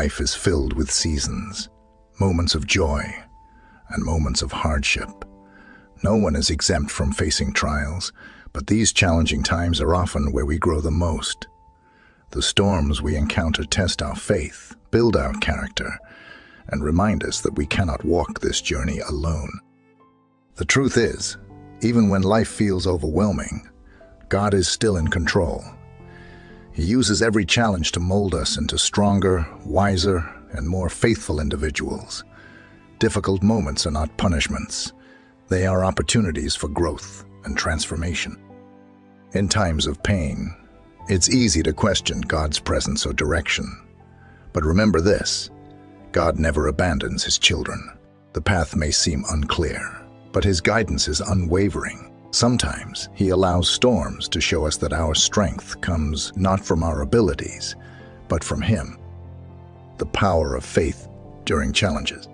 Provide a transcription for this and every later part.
life is filled with seasons, moments of joy, and moments of hardship. No one is exempt from facing trials, but these challenging times are often where we grow the most. The storms we encounter test our faith, build our character, and remind us that we cannot walk this journey alone. The truth is, even when life feels overwhelming, God is still in control. He uses every challenge to mold us into stronger, wiser, and more faithful individuals. Difficult moments are not punishments. They are opportunities for growth and transformation. In times of pain, it's easy to question God's presence or direction. But remember this, God never abandons His children. The path may seem unclear, but His guidance is unwavering. Sometimes He allows storms to show us that our strength comes not from our abilities, but from Him. The power of faith during challenges.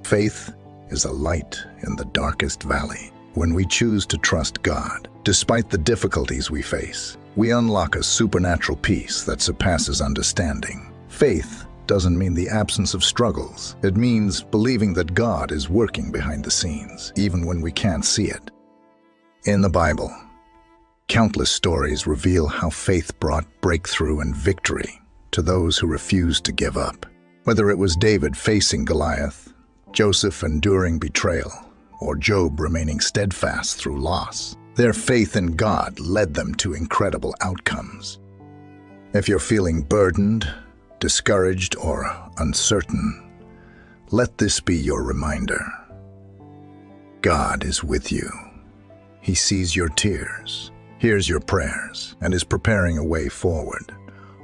Faith is a light in the darkest valley. When we choose to trust God, despite the difficulties we face, we unlock a supernatural peace that surpasses understanding. Faith doesn't mean the absence of struggles. It means believing that God is working behind the scenes, even when we can't see it. In the Bible, countless stories reveal how faith brought breakthrough and victory to those who refused to give up. Whether it was David facing Goliath, Joseph enduring betrayal, or Job remaining steadfast through loss, their faith in God led them to incredible outcomes. If you're feeling burdened, discouraged, or uncertain, let this be your reminder. God is with you. He sees your tears, hears your prayers, and is preparing a way forward.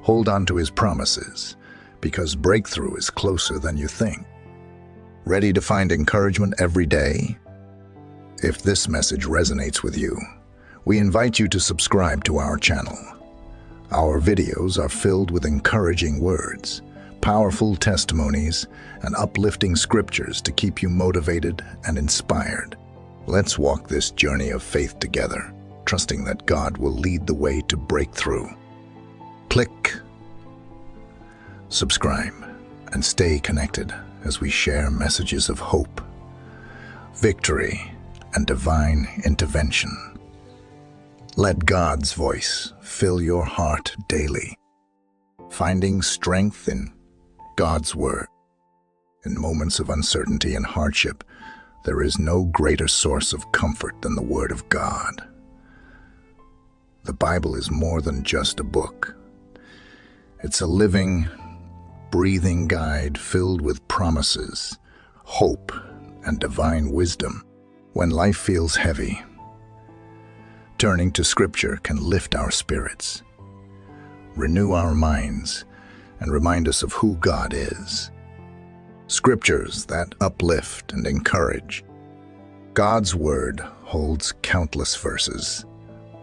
Hold on to His promises, because breakthrough is closer than you think. Ready to find encouragement every day? If this message resonates with you, we invite you to subscribe to our channel. Our videos are filled with encouraging words, powerful testimonies, and uplifting scriptures to keep you motivated and inspired. Let's walk this journey of faith together, trusting that God will lead the way to breakthrough. Click subscribe and stay connected as we share messages of hope, victory, and divine intervention. Let God's voice fill your heart daily, finding strength in God's Word. In moments of uncertainty and hardship, there is no greater source of comfort than the Word of God. The Bible is more than just a book. It's a living, breathing guide filled with promises, hope, and divine wisdom. When life feels heavy, turning to Scripture can lift our spirits, renew our minds, and remind us of who God is. Scriptures that uplift and encourage. God's Word holds countless verses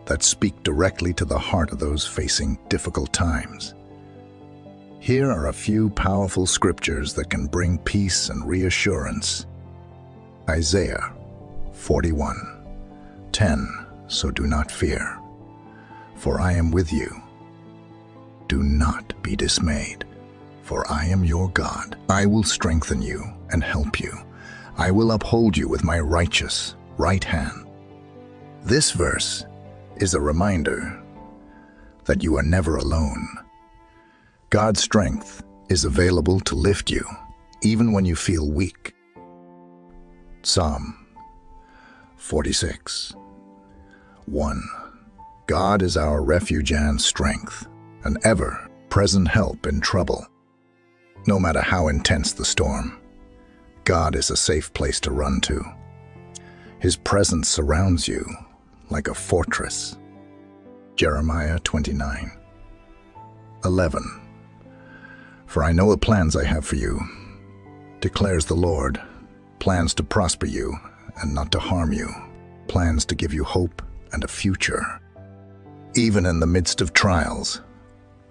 that speak directly to the heart of those facing difficult times. Here are a few powerful scriptures that can bring peace and reassurance. Isaiah 41:10. So do not fear, for I am with you. Do not be dismayed, for I am your God. I will strengthen you and help you. I will uphold you with my righteous right hand. This verse is a reminder that you are never alone. God's strength is available to lift you, even when you feel weak. Psalm 46:1. God is our refuge and strength, an ever-present help in trouble. No matter how intense the storm, God is a safe place to run to. His presence surrounds you like a fortress. Jeremiah 29:11. For I know the plans I have for you, declares the Lord, plans to prosper you and not to harm you, plans to give you hope and a future. Even in the midst of trials,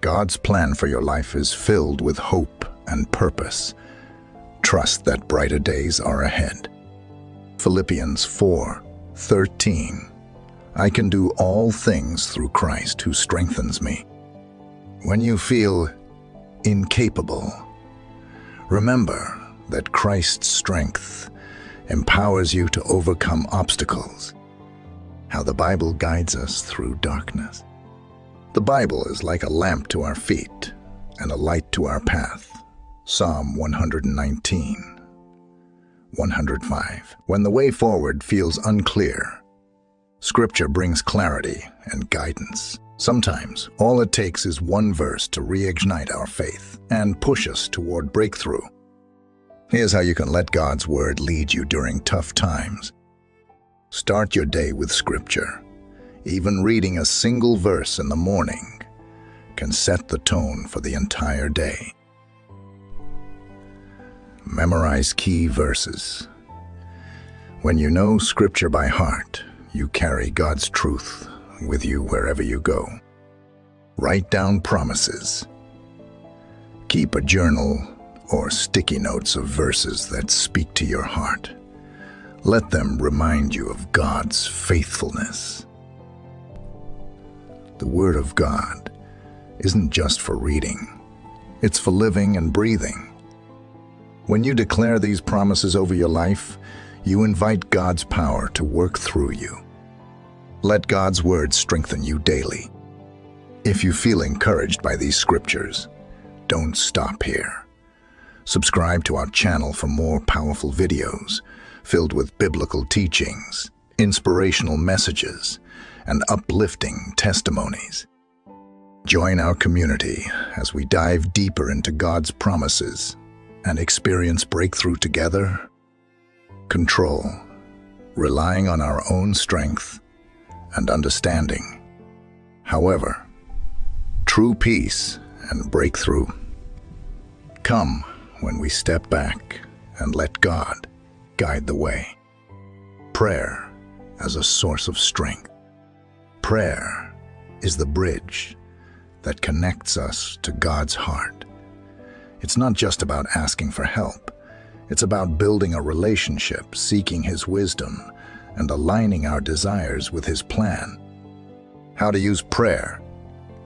God's plan for your life is filled with hope and purpose. Trust that brighter days are ahead. Philippians 4:13. I can do all things through Christ who strengthens me. When you feel incapable, Remember that Christ's strength empowers you to overcome obstacles. How the Bible guides us through darkness. The Bible is like a lamp to our feet and a light to our path. Psalm 119, 105. When the way forward feels unclear, Scripture brings clarity and guidance. Sometimes, all it takes is one verse to reignite our faith and push us toward breakthrough. Here's how you can let God's Word lead you during tough times. Start your day with Scripture. Even reading a single verse in the morning can set the tone for the entire day. Memorize key verses. When you know Scripture by heart, you carry God's truth with you wherever you go. Write down promises. Keep a journal or sticky notes of verses that speak to your heart. Let them remind you of God's faithfulness. The Word of God isn't just for reading. It's for living and breathing. When you declare these promises over your life, you invite God's power to work through you. Let God's Word strengthen you daily. If you feel encouraged by these scriptures, don't stop here. Subscribe to our channel for more powerful videos filled with biblical teachings, inspirational messages, and uplifting testimonies. Join our community as we dive deeper into God's promises and experience breakthrough together. Control, relying on our own strength and understanding. However, true peace and breakthrough come when we step back and let God guide the way. Prayer as a source of strength. Prayer is the bridge that connects us to God's heart. It's not just about asking for help. It's about building a relationship, seeking His wisdom, and aligning our desires with His plan. How to use prayer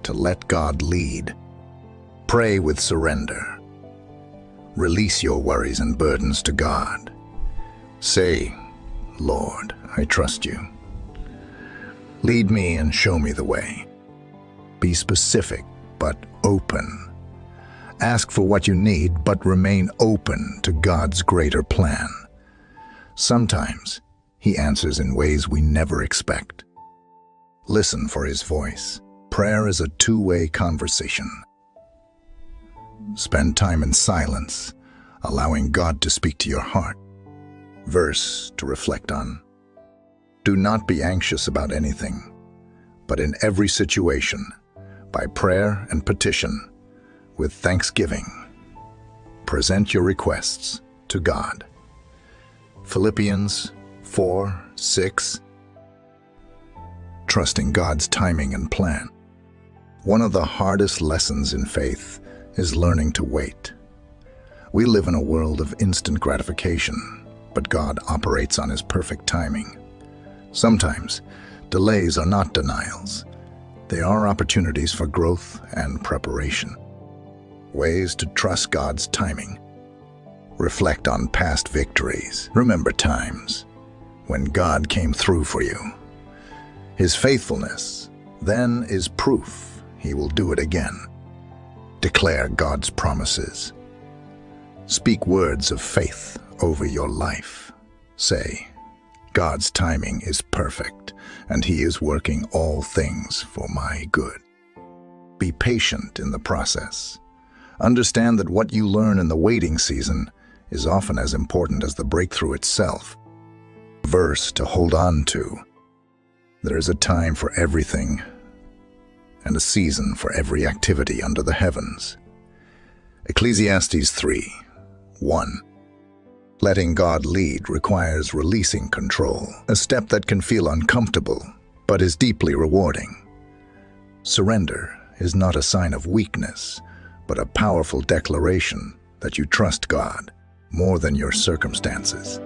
to let God lead. Pray with surrender. Release your worries and burdens to God. Say, Lord, I trust you. Lead me and show me the way. Be specific, but open. Ask for what you need, but remain open to God's greater plan. Sometimes, He answers in ways we never expect. Listen for His voice. Prayer is a two-way conversation. Spend time in silence, allowing God to speak to your heart. Verse to reflect on. Do not be anxious about anything, but in every situation, by prayer and petition, with thanksgiving, present your requests to God. Philippians 4:6. Trusting God's timing and plan. One of the hardest lessons in faith is learning to wait. We live in a world of instant gratification, but God operates on His perfect timing. Sometimes, delays are not denials. They are opportunities for growth and preparation. Ways to trust God's timing. Reflect on past victories. Remember times when God came through for you. His faithfulness then is proof He will do it again. Declare God's promises. Speak words of faith over your life. Say, God's timing is perfect, and He is working all things for my good. Be patient in the process. Understand that what you learn in the waiting season is often as important as the breakthrough itself. Verse to hold on to. There is a time for everything, and a season for every activity under the heavens. Ecclesiastes 3:1. Letting God lead requires releasing control, a step that can feel uncomfortable, but is deeply rewarding. Surrender is not a sign of weakness, but a powerful declaration that you trust God more than your circumstances.